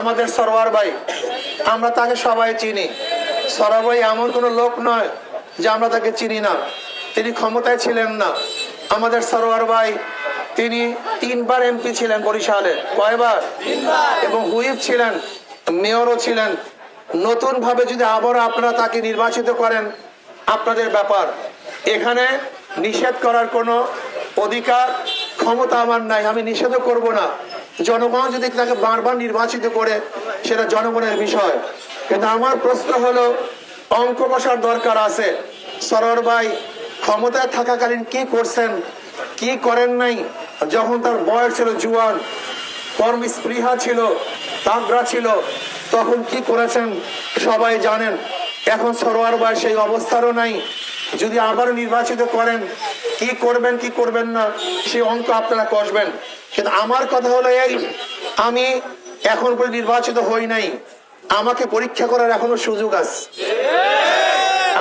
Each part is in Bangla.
আমাদের সরওয়ার ভাই, আমরা তাকে সবাই চিনি। সরওয়ার ভাই এমন কোনো লোক নয় যে আমরা তাকে চিনি না। তিনি ক্ষমতায় ছিলেন না। আমাদের সরওয়ার ভাই তিনি 3 বার এমপি ছিলেন বরিশালে। কয়বার? 3 বার। এবং হুইপ ছিলেন, মেয়রও ছিলেন। নতুন ভাবে যদি আবার আপনারা তাকে নির্বাচিত করেন আপনাদের ব্যাপার। এখানে নিষেধ করার কোনো অধিকার ক্ষমতা আমার নাই, আমি নিষেধও করব না। জনগণ যদি তাকে বারবার নির্বাচিত করে সেটা জনগণের বিষয়। কিন্তু আমার প্রশ্ন হলো, অঙ্ক কষার দরকার আছে। সরওয়ার ভাই ক্ষমতায় থাকাকালীন কি করছেন, কি করেন নাই? যখন তার বয়স ছিল জুয়ান, কর্মস্পৃহা ছিল, তাগড়া ছিল, তখন কি করেছেন সবাই জানেন। এখন সরওয়ার ভাই সেই অবস্থারও নাই। যদি আবার নির্বাচিত করেন কি করবেন কি করবেন না সেই অঙ্ক আপনারা কষবেন। কিন্তু আমার কথা হলো এই, আমি এখন পর্যন্ত নির্বাচিত হই নাই। আমাকে পরীক্ষা করার এখনো সুযোগ আছে।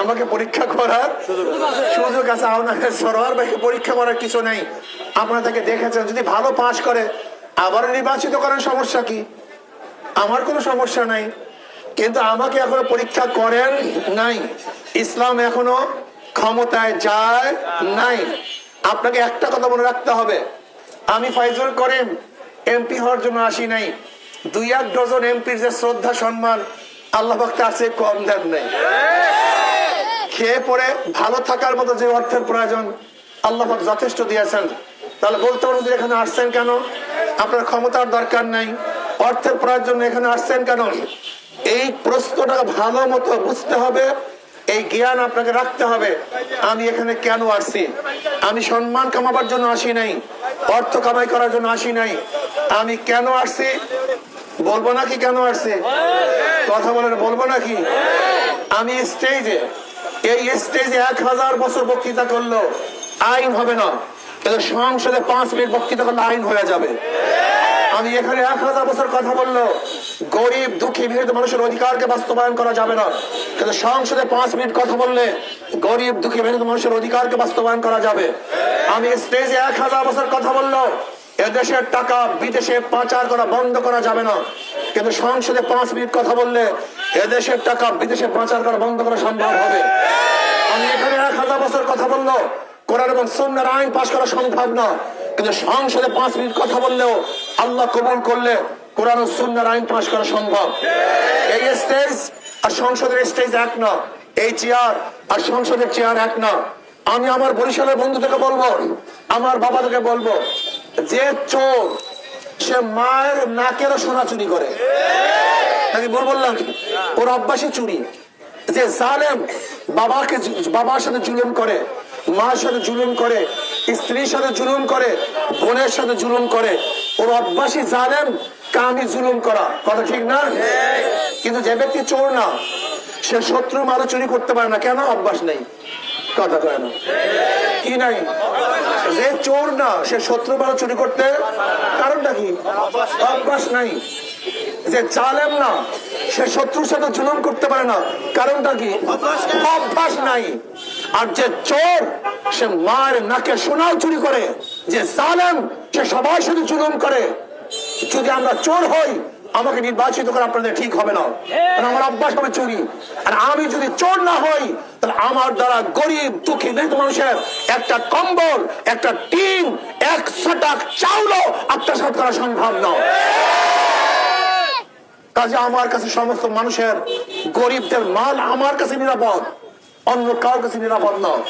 আমাকে পরীক্ষা করার সুযোগ আছে। আপনাদের সরওয়ার ভাইকে পরীক্ষা করার কিছু নেই। আপনারা তাকে দেখেছেন, যদি ভালো পাশ করে আবার নির্বাচিত করার সমস্যা কি? আমার কোনো সমস্যা নাই। কিন্তু আমাকে এখনো পরীক্ষা করেন নাই। ইসলাম এখনো ক্ষমতায় যায় নাই। আপনাকে একটা কথা মনে রাখতে হবে, আমি ফাইজুল করিম এমপি হওয়ার জন্য আসি নাই। 2-1 ডজন এমপির যে শ্রদ্ধা সম্মান আল্লাহ পাক তার চেয়ে কম দেন নাই। খেয়ে পড়ে ভালো থাকার মতো যে অর্থের প্রয়োজন আল্লাহ পাক যথেষ্ট দিয়েছেন। তাহলে বলতে পারবো যে এখানে আসছেন কেন? আপনার ক্ষমতার দরকার নাই, অর্থের প্রয়োজন এখানে আসছেন কেন? এই প্রশ্নটা ভালো মতো বুঝতে হবে, এই জ্ঞান আপনাকে রাখতে হবে। আমি এখানে কেন আসছি? আমি সম্মান কামাবার জন্য আসি নাই, অর্থ কামাই করার জন্য আসি নাই। আমি কেন আসছি বলবো নাকি? কেন আসছি কথা বলেন, বলবো নাকি? আমি স্টেজে, এই স্টেজে 1000 বছর বক্তৃতা করলো আইন হবে না, কিন্তু সংসদে 5 মিনিট বক্তৃতা করলে আইন হয়ে যাবে। আমি এখানে 1000 বছর কথা বললো গরিব দুঃখী বিহিত মানুষের অধিকারকে বাস্তবায়ন করা যাবে না, কিন্তু সংসদে 5 মিনিট কথা বললে গরিব দুঃখী বিহিত মানুষের অধিকারকে বাস্তবায়ন করা যাবে। আমি স্টেজে 1000 বছর কথা বললো এদেশের টাকা বিদেশে পাচার করা বন্ধ করা যাবে না, কিন্তু সংসদে 5 মিনিট কথা বললে এদেশের টাকা বিদেশে পাচার করা বন্ধ করা সম্ভব হবে। আমি এখানে 1000 বছর কথা বললো কোরআন এবং সুন্নাহর আইন পাশ করা সম্ভব না, কিন্তু সংসদে 5 মিনিট কথা বললেও আল্লাহ কবুল করলে কোরআন ও সুন্নাহর আইন পাশ করা সম্ভব। এই স্টেজ আর সংসদের স্টেজ এক না, এই চেয়ার আর সংসদের চেয়ার এক না। আমি আমার বরিশালের বন্ধুদেরকে বলবো, আমার বাবাদেরকে বলবো, যে চোর সে মায়ের নাকেরও সোনা চুরি করে, নাকি বললাম ওর অভ্যাসই চুরি। যে জালেম বাবার সাথে জুলুম করে, মার সাথে জুলুম করে, স্ত্রীর সাথে জুলুম করে, বোনের সাথে জুলুম করে, ওর অভ্যাসই জালেম কামি জুলুম করা। কথা ঠিক না? কিন্তু যে ব্যক্তি চোর না, সে শত্রু মারও চুরি করতে পারে না। কেন? অভ্যাস নেই। কথা কয় না কি নাই? যে চোর না সে শত্রু মারও চুরি করতে, কারণটা কি? অভ্যাস নাই। যে জালেম না সে শত্রুর সাথে জুলুম করতে পারে না, কারণটা কি? অভ্যাস নাই। আর যে চোর সে মায়ের নাকে সোনাও চুরি করে, যে জালেম সে সবার সাথে জুলুম করে। যদি আমরা চোর হই আমাকে নির্বাচিত করা আপনাদের ঠিক হবে না, কারণ আমার অভ্যাস হবে চুরি। আর আমি যদি চোর না হই তাহলে আমার দ্বারা গরিব দুঃখী দরিদ্র মানুষের একটা কম্বল, একটা টিন, 100 টাকা চাউলও আত্মসাৎ করা সম্ভব নয়। কাজে আমার কাছে সমস্ত মানুষের, গরিবদের মাল আমার কাছে নিরাপদ, অন্য কারোর কাছে নিরাপদ নয়।